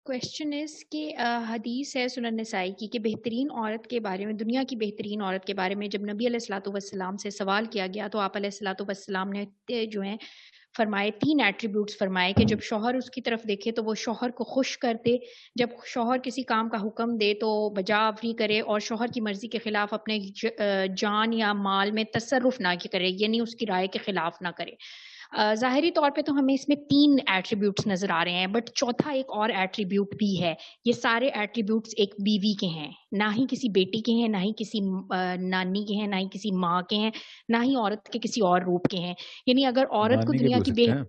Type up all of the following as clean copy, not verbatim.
Question is کہ حدیث ہے سنن نسائی کی کہ بہترین عورت کے بارے میں، دنیا کی بہترین عورت کے بارے میں جب نبی علیہ الصلوۃ والسلام سے سوال کیا گیا تو آپ علیہ الصلوۃ والسلام نے جو ہیں فرمائے، 3 ایٹریبیوٹس فرمائے کہ جب شوہر اس کی طرف دیکھے تو وہ شوہر کو خوش کر دے، جب شوہر کسی کام کا حکم دے تو بجا آوری کرے، اور شوہر کی مرضی کے خلاف اپنے جان یا مال میں تصرف نہ کرے، یعنی اس کی رائے کے خلاف نہ کرے۔ ظاہری طور پہ تو ہمیں اس میں 3 ایٹریبیوٹس نظر آ رہے ہیں، بٹ چوتھا ایک اور ایٹریبیوٹ بھی ہے۔ یہ سارے ایٹریبیوٹس ایک بیوی کے ہیں، نہ ہی کسی بیٹی کے ہیں، نہ ہی کسی نانی کے ہیں، نہ ہی کسی ماں کے ہیں، نہ ہی عورت کے کسی اور روپ کے ہیں۔ یعنی اگر عورت کو نانی کے دنیا بھی ہو کی سکتے ہیں،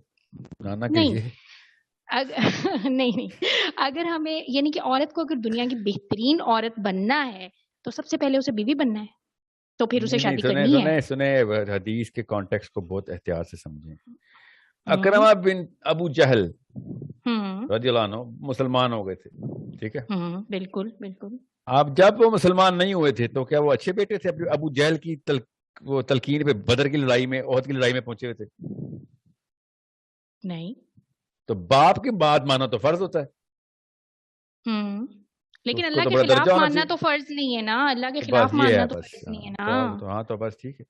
نانا کے نہیں لیے نہیں اگر ہمیں یعنی کہ عورت کو اگر دنیا کی بہترین عورت بننا ہے تو سب سے پہلے اسے بیوی بننا ہے، تو پھر اسے شادی کرنی ہے۔ سنیں حدیث کے کانٹیکسٹ کو بہت احتیاط سے سمجھیں۔ ہوں اکرمہ بن ابو جہل ہوں رضی اللہ عنہ مسلمان ہو گئے تھے، ٹھیک ہے؟ بالکل بالکل۔ آپ جب وہ مسلمان نہیں ہوئے تھے تو کیا وہ اچھے بیٹے تھے؟ ابو جہل کی وہ تلقین پہ بدر کی لڑائی میں، احد کی لڑائی میں پہنچے ہوئے تھے؟ نہیں۔ تو باپ کی بات مانا تو فرض ہوتا ہے، لیکن اس کو اللہ تو کے بڑا خلاف درجہ ہونا ماننا چاہیے۔ تو فرض نہیں ہے نا، اللہ کے تو خلاف بس یہ ماننا ہے، تو بس فرض نہیں ہے نا۔ ہاں تو بس ٹھیک ہے۔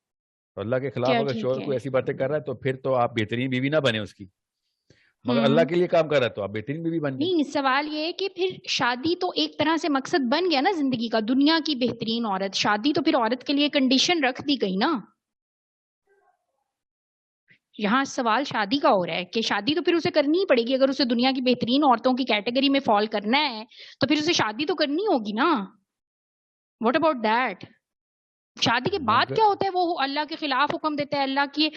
تو اللہ کے خلاف کیا اگر ٹھیک شوہر ہے؟ کوئی ایسی باتیں کر رہا ہے تو پھر تو آپ بہترین بیوی نہ بنے اس کی، مگر اللہ ہوں کے لیے کام کر رہا ہے تو آپ بہترین بیوی بن جائیں۔ نہیں، سوال یہ ہے کہ پھر شادی تو ایک طرح سے مقصد بن گیا نا زندگی کا، دنیا کی بہترین عورت، شادی تو پھر عورت کے لیے کنڈیشن رکھ دی گئی نا۔ یہاں سوال شادی کا ہو رہا ہے کہ شادی تو پھر اسے کرنی ہی پڑے گی، اگر اسے دنیا کی بہترین عورتوں کی کیٹیگری میں فال کرنا ہے تو پھر اسے شادی تو کرنی ہوگی نا۔ What about that? شادی کے بعد مگر کیا ہوتا ہے؟ وہ اللہ کے خلاف حکم دیتا ہے، اللہ کی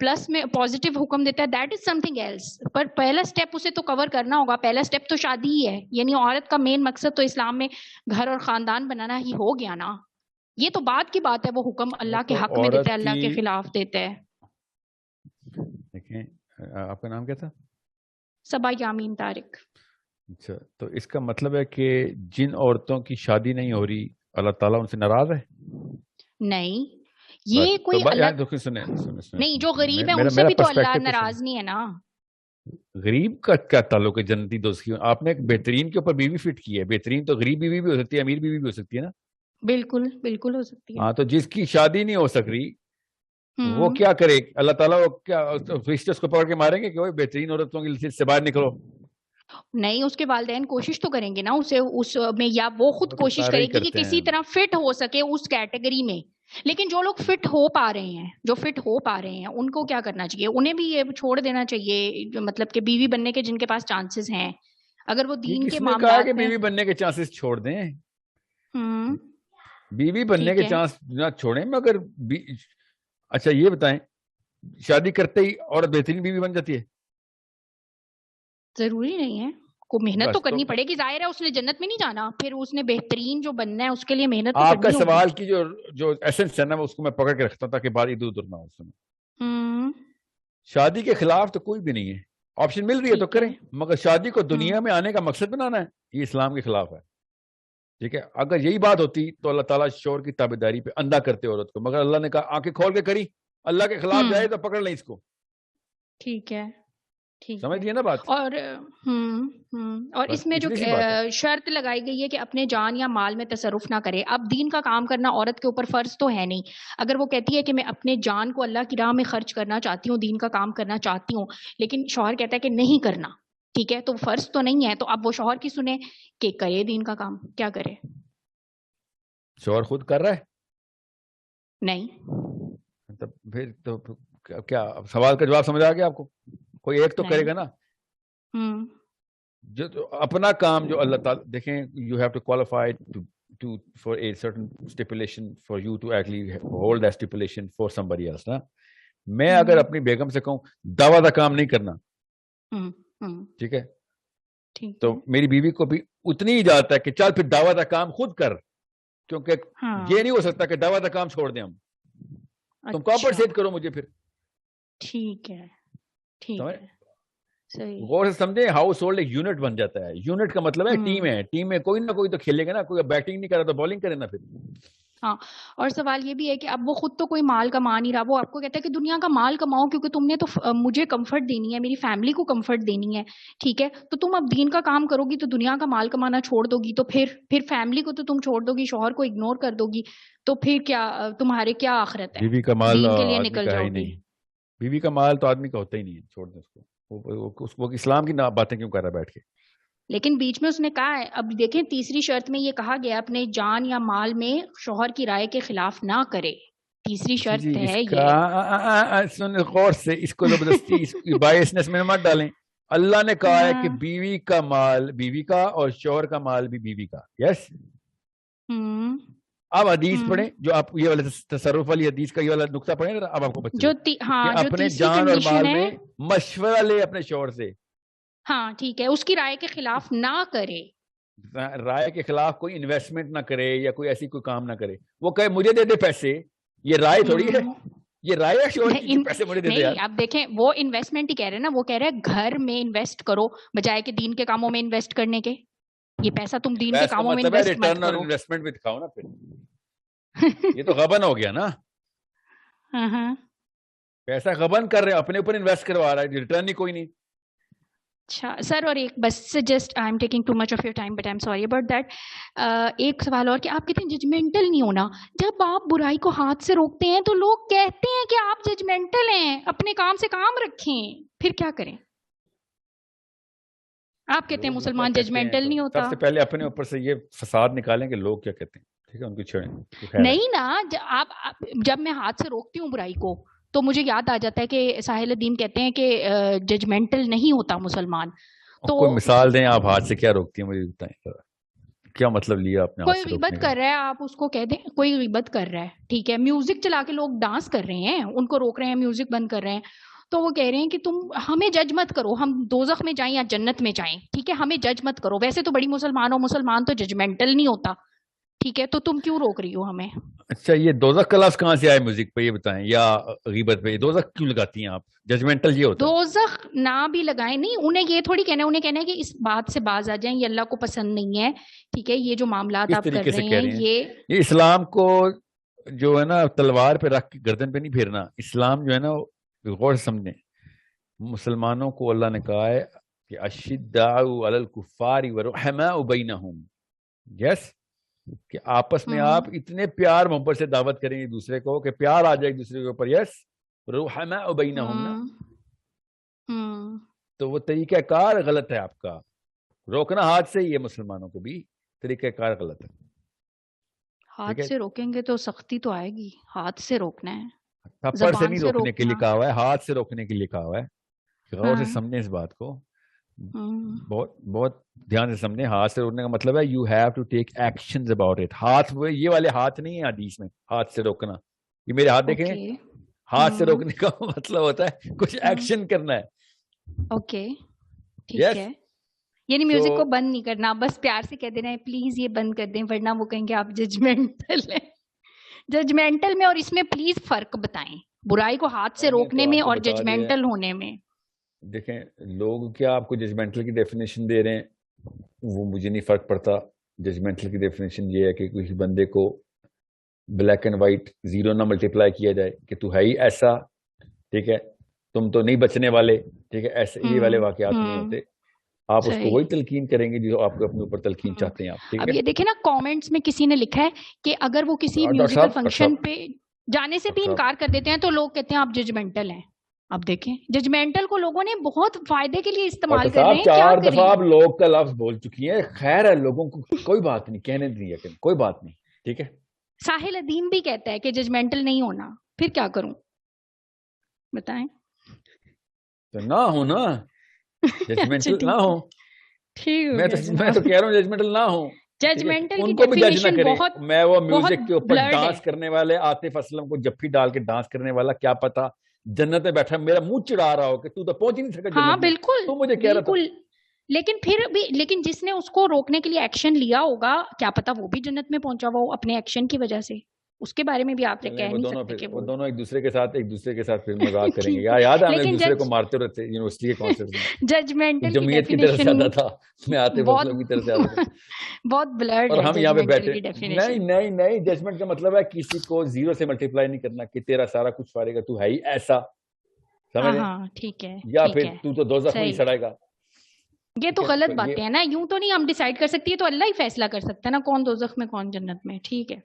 پلس میں پازیٹیو حکم دیتا ہے، that is something else. پر پہلا سٹیپ اسے تو کور کرنا ہوگا، پہلا سٹیپ تو شادی ہی ہے، یعنی عورت کا مین مقصد تو اسلام میں گھر اور خاندان بنانا ہی ہو گیا نا۔ یہ تو بات کی بات ہے، وہ حکم اللہ کے تو حق میں دیتا ہے، عورت اللہ کے کی، خلاف دیتا ہے۔ دیکھیں آپ کا نام کیا تھا؟ صبا یامین طارق۔ اچھا، تو اس کا مطلب ہے کہ جن عورتوں کی شادی نہیں ہو رہی اللہ تعالیٰ ان سے ناراض ہے؟ نہیں، یہ بس کوئی تو اللہ سنیں نہیں، جو غریب ہے ان میرا سے بھی تو اللہ پرسپیکٹو تو سنیں۔ ناراض نہیں ہے نا۔ غریب کا کیا تعلق ہے جنتی دوست کی؟ آپ نے ایک بہترین کے اوپر بیوی فٹ کی ہے، بہترین تو غریب بیوی بھی ہو سکتی ہے، امیر بیوی بھی ہو سکتی ہے نا۔ بالکل بالکل ہو سکتی ہے۔ ہاں، تو جس کی شادی نہیں ہو سک رہی وہ ہوں کیا کرے؟ اللہ تعالیٰ وہ کیا فرشتے اس کو پکڑ کے ماریں گے کہ وہ بہترین عورتوں کی لسٹ سے باہر نکلو؟ نہیں، اس کے والدین کوشش تو کریں گے نا اسے اس میں، یا وہ خود وہ تو کوشش سارے کرے ہی گی کہ کرتے کسی ہیں۔ طرح فٹ ہو سکے اس کیٹیگری میں۔ لیکن جو لوگ فٹ ہو پا رہے ہیں، جو فٹ ہو پا رہے ہیں، ان کو کیا کرنا چاہیے؟ انہیں بھی یہ چھوڑ دینا چاہیے، جو مطلب کہ بیوی بننے کے جن کے پاس چانسز ہیں، اگر وہ یہ دین کس کے نے کہا کہ معاملات میں۔ بیوی بننے کے چانسز چھوڑ دیں؟ ہوں بیوی بننے ٹھیک کے ہے، چانس نہ چھوڑیں، مگر اچھا یہ بتائیں، شادی کرتے ہی عورت بہترین بیوی بن جاتی ہے؟ ضروری نہیں ہے، کو محنت تو بس کرنی پڑے گی، ظاہر ہے اس نے جنت میں نہیں جانا، پھر اس نے بہترین جو بننا ہے اس کے لیے محنت تو آپ کا کرنی ہوگی۔ سوال کی جو ایسنس ہے نا، اس کو میں پکڑ کے رکھتا ہوں تاکہ بات ادھر ادھر نہ ہو۔ سنیں، ہوں شادی کے خلاف تو کوئی بھی نہیں ہے، آپشن مل رہی ہے تو ٹھیک ہے۔ کریں، مگر شادی کو ہوں دنیا میں آنے کا مقصد بنانا ہے، یہ اسلام کے خلاف ہے، ٹھیک ہے؟ اگر یہی بات ہوتی تو اللہ تعالیٰ شوہر کی تابعداری پہ اندھا کرتے عورت کو، مگر اللہ نے کہا آنکھیں کھول کے کری، اللہ کے خلاف جائے تو پکڑ لیں اس کو۔ ٹھیک ہے ٹھیک سمجھ ہے۔ لیے نا بات؟ اور بس اس میں جو اتنی سی بات ہے۔ شرط لگائی گئی ہے کہ اپنے جان یا مال میں تصرف نہ کرے۔ اب دین کا کام کرنا عورت کے اوپر فرض تو ہے نہیں، اگر وہ کہتی ہے کہ میں اپنے جان کو اللہ کی راہ میں خرچ کرنا چاہتی ہوں، دین کا کام کرنا چاہتی ہوں، لیکن شوہر کہتا ہے کہ نہیں کرنا، ٹھیک ہے، تو فرض تو نہیں ہے، تو اب وہ شوہر کی سنیں کہ کرے دین کا کام، کیا کرے؟ شوہر خود کر رہا ہے نہیں۔ تو پھر تو کیا سوال کا جواب سمجھ آ گیا آپ کو؟ کوئی ایک تو کرے گا نا جو اپنا کام، جو اللہ تعالیٰ دیکھیں، you have to qualify for a certain stipulation for you to actually hold that stipulation for somebody else نا۔ میں اگر اپنی بیگم سے کہوں دعویٰ کا کام نہیں کرنا، ٹھیک ہے، تو میری بیوی کو بھی اتنی ہی اجازت ہے کہ چل پھر دعویٰ کا کام خود کر، کیونکہ یہ نہیں ہو سکتا کہ دعویٰ کا کام چھوڑ دیں ہم، تم کمپنسیٹ کرو مجھے پھر۔ ٹھیک ہے ٹھیک ہے، صحیح۔ غور سے سمجھیں، ہاؤس ہولڈ ایک یونٹ بن جاتا ہے، یونٹ کا مطلب ہے ٹیم ہے، ٹیم میں کوئی نہ کوئی تو کھیلے گا نا، کوئی بیٹنگ نہیں کر رہا تو بالنگ کرے نا پھر۔ ہاں، اور سوال یہ بھی ہے کہ اب وہ خود تو کوئی مال کما نہیں رہا، وہ آپ کو کہتا ہے کہ دنیا کا مال کماؤ کیونکہ تم نے تو مجھے کمفرٹ دینی ہے، میری فیملی کو کمفرٹ دینی ہے، ٹھیک ہے، تو تم اب دین کا کام کرو گی تو دنیا کا مال کمانا چھوڑ دو گی، تو پھر فیملی کو تو تم چھوڑ دو گی، شوہر کو اگنور کر دو گی، تو پھر کیا تمہارے کیا آخرت ہے؟ بیوی کا مال دین کے لیے آدمی نکل کا ہے جاؤ ہی گی. نہیں، بیوی کا مال تو آدمی کا ہوتا ہی نہیں ہے، چھوڑ دیں اس کو، اس کو اسلام کی باتیں کیوں کر رہا ہے بیٹھ کے. لیکن بیچ میں اس نے کہا ہے، اب دیکھیں تیسری شرط میں یہ کہا گیا اپنے جان یا مال میں شوہر کی رائے کے خلاف نہ کرے، تیسری جی شرط اس ہے کا یہ. سن غور سے، اس کو زبردستی اس کی بائسنس میں مت ڈالیں. اللہ نے کہا ہے کہ بیوی کا مال بیوی کا اور شوہر کا مال بھی بیوی کا. یس. اب حدیث پڑھیں جو آپ یہ والا تصرف والی حدیث کا یہ والا نقطہ پڑھیں ذرا، اب آپ کو بچے کہ جو اپنے تیسری جان اور کنڈیشن مال ہے، میں مشورہ لے اپنے شوہر سے. ہاں ٹھیک ہے، اس کی رائے کے خلاف نہ کرے. رائے کے خلاف کوئی انویسٹمنٹ نہ کرے یا کوئی ایسی کوئی کام نہ کرے. وہ کہے مجھے دے دے پیسے، یہ رائے تھوڑی ہے، یہ رائے ہے شوہر کی کہ پیسے مجھے دے دے یار. نہیں اب دیکھیں وہ انویسٹمنٹ ہی کہہ رہے ہیں نا، وہ کہہ رہے ہیں گھر میں انویسٹ کرو بجائے کہ دین کے کاموں میں انویسٹ کرنے کے. یہ پیسہ تم دین کے کاموں میں مطلب ہے انویسٹ مت ریٹرن اور کرو. انویسٹمنٹ بھی دکھاؤ نا پھر. یہ تو غبن ہو گیا نا، پیسہ غبن کر رہے ہیں، اپنے اوپر انویسٹ کروا رہا ہے، ریٹرن ہی کوئی نہیں. اچھا سر، اور ایک بس just I am taking too much of your time but I am sorry about that. ایک سوال اور کہ آپ کہتے ہیں ججمنٹل نہیں ہونا. جب آپ برائی کو ہاتھ سے روکتے ہیں تو لوگ کہتے ہیں کہ آپ ججمنٹل ہیں، اپنے کام سے کام رکھیں، پھر کیا کریں؟ آپ کہتے ہیں مسلمان ججمنٹل نہیں ہوتا. سب سے پہلے اپنے اوپر سے یہ فساد نکالیں کہ لوگ کیا کہتے ہیں، ٹھیک ہے، ان کو چھوڑیں. نہیں نا، جب میں ہاتھ سے روکتی ہوں برائی کو تو مجھے یاد آ جاتا ہے کہ ساحل الدین کہتے ہیں کہ ججمنٹل نہیں ہوتا مسلمان. تو کوئی مثال دیں آپ، ہاتھ سے کیا روکتی ہیں مجھے بتائیں، کیا مطلب لیا آپ نے ہاتھ کوئی سے غیبت روکنے کر کا؟ رہا ہے، آپ اس کو کہہ دیں کوئی غیبت کر رہا ہے، ٹھیک ہے، میوزک چلا کے لوگ ڈانس کر رہے ہیں، ان کو روک رہے ہیں، میوزک بند کر رہے ہیں، تو وہ کہہ رہے ہیں کہ تم ہمیں جج مت کرو، ہم دوزخ میں جائیں یا جنت میں جائیں، ٹھیک ہے، ہمیں جج مت کرو. ویسے تو بڑی مسلمان ہو، مسلمان تو ججمنٹل نہیں ہوتا، ٹھیک ہے، تو تم کیوں روک رہی ہو ہمیں؟ اچھا یہ دوزخ کا لفظ کہاں سے آئے میوزک پہ، یہ بتائیں، یا غیبت پہ؟ دوزخ کیوں لگاتی ہیں آپ؟ ججمنٹل یہ ہوتا ہے. دوزخ نہ بھی لگائیں، نہیں، انہیں یہ تھوڑی کہنا ہے، انہیں کہنا ہے کہ اس بات سے باز آ جائیں، یہ اللہ کو پسند نہیں ہے، ٹھیک ہے، یہ جو معاملات کس آپ کر طریقے سے رہے کہہ ہیں رہے ہیں؟ یہ یہ اسلام کو جو ہے نا تلوار پہ رکھ کے گردن پہ نہیں پھیرنا. اسلام جو ہے نا غور سے سمجھیں، مسلمانوں کو اللہ نے کہا ہے کہ اشداء علی الکفار ورحماء بینہم. یس، کہ آپس میں آپ اتنے پیار محبت سے دعوت کریں ایک دوسرے کو کہ پیار آ جائے ایک دوسرے کے اوپر. یس، رحماء بینہم نا. تو وہ طریقہ کار غلط ہے آپ کا، روکنا ہاتھ سے ہی ہے، مسلمانوں کو بھی طریقہ کار غلط ہے. ہاتھ سے روکیں گے تو سختی تو آئے گی، ہاتھ سے روکنا ہے، تھپڑ سے زبان نہیں سے روکنے کے لیے روکنا. کہا ہوا ہے، ہاتھ سے روکنے کے لیے کہا ہوا ہے. غور سے سمجھیں اس بات کو، بہت بہت دھیان سے سمجھیں. ہاتھ سے روکنے کا مطلب ہے you have to take actions about it. ہاتھ یہ والے ہاتھ نہیں ہے حدیث میں ہاتھ سے روکنا. یہ میرے ہاتھ دیکھیں، ہاتھ سے روکنے کا مطلب ہوتا ہے کچھ ایکشن کرنا ہے. اوکے ٹھیک ہے، یعنی میوزک کو بند نہیں کرنا، بس پیار سے کہہ دینا ہے پلیز یہ بند کر دیں، ورنہ وہ کہیں گے آپ ججمنٹل ہیں. ججمنٹل میں اور اس میں پلیز فرق بتائیں، برائی کو ہاتھ سے روکنے میں اور ججمنٹل ہونے میں. دیکھیں لوگ کیا آپ کو ججمنٹل کی ڈیفینیشن دے رہے ہیں، وہ مجھے نہیں فرق پڑتا. ججمنٹل کی ڈیفینیشن یہ ہے کہ کسی بندے کو بلیک اینڈ وائٹ زیرو نہ ملٹیپلائی کیا جائے کہ تو ہے ہی ایسا، ٹھیک ہے، تم تو نہیں بچنے والے، ٹھیک ہے، ایسے یہ والے واقعات نہیں ہوتے. آپ اس کو وہی تلقین کریں گے جو آپ کو اپنے اوپر تلقین چاہتے ہیں آپ. اب یہ دیکھیں نا کامنٹس میں کسی نے لکھا ہے کہ اگر وہ کسی میوزیکل فنکشن پہ جانے سے بھی انکار کر دیتے ہیں تو لوگ کہتے ہیں آپ ججمنٹل ہیں. اب دیکھیں ججمنٹل کو لوگوں نے بہت فائدے کے لیے استعمال کر رہے ہیں. 4 دفعہ آپ لوگ کا لفظ بول چکی ہیں، خیر ہے، لوگوں کو کوئی بات نہیں، کہنے دیا کہ کوئی بات نہیں، ٹھیک ہے. ساحل الدین بھی کہتا ہے کہ ججمنٹل نہیں ہونا، پھر کیا کروں بتائیں؟ تو نہ ہو نا، ججمنٹل نہ ہو. میں تو کہہ رہا ہوں ججمنٹل نہ ہو. ججمنٹل ان کو بھی جج نہ کریں. میں وہ میوزک کے اوپر ڈانس کرنے والے عاطف اسلم کو جفی ڈال کے ڈانس کرنے والا کیا پتا جنت میں بیٹھا میرا منہ چڑھا رہا ہو کہ تو پہنچ ہی نہیں سکا جنت میں. بالکل تو مجھے کہہ رہا تھا. لیکن پھر بھی جس نے اس کو روکنے کے لیے ایکشن لیا ہوگا کیا پتا وہ بھی جنت میں پہنچا ہوا ہو اپنے ایکشن کی وجہ سے. اس کے بارے میں بھی آپ کہہ وہ نہیں دونوں سکتے کہ وہ دونوں ایک دوسرے کے ساتھ پھر مذاق کریں گے. یاد ہے ہم ایک دوسرے کو مارتے رہتے یونیورسٹی کے کانسرٹ میں, ججمنٹل جمعیت کی طرف سے آتا تھا, میں آتے وقت کی طرف سے آتا تھا, بہت بلرڈ اور ہے ہم یہاں پہ بیٹھے. ڈیفینیشن. نہیں, ججمنٹ کا مطلب ہے کسی کو زیرو سے ملٹیپلائی نہیں کرنا کہ تیرا سارا کچھ فارے گا, تو ہے ہی ایسا, سمجھ ہاں ٹھیک ہے, یا پھر تو دوزخ میں ہی سڑے گا. یہ تو غلط باتیں ہیں نا, یوں تو نہیں ہم ڈیسائیڈ کر سکتی ہے, تو اللہ ہی فیصلہ کر سکتا ہے نا کون دوزخ میں کون جنت میں. ٹھیک ہے.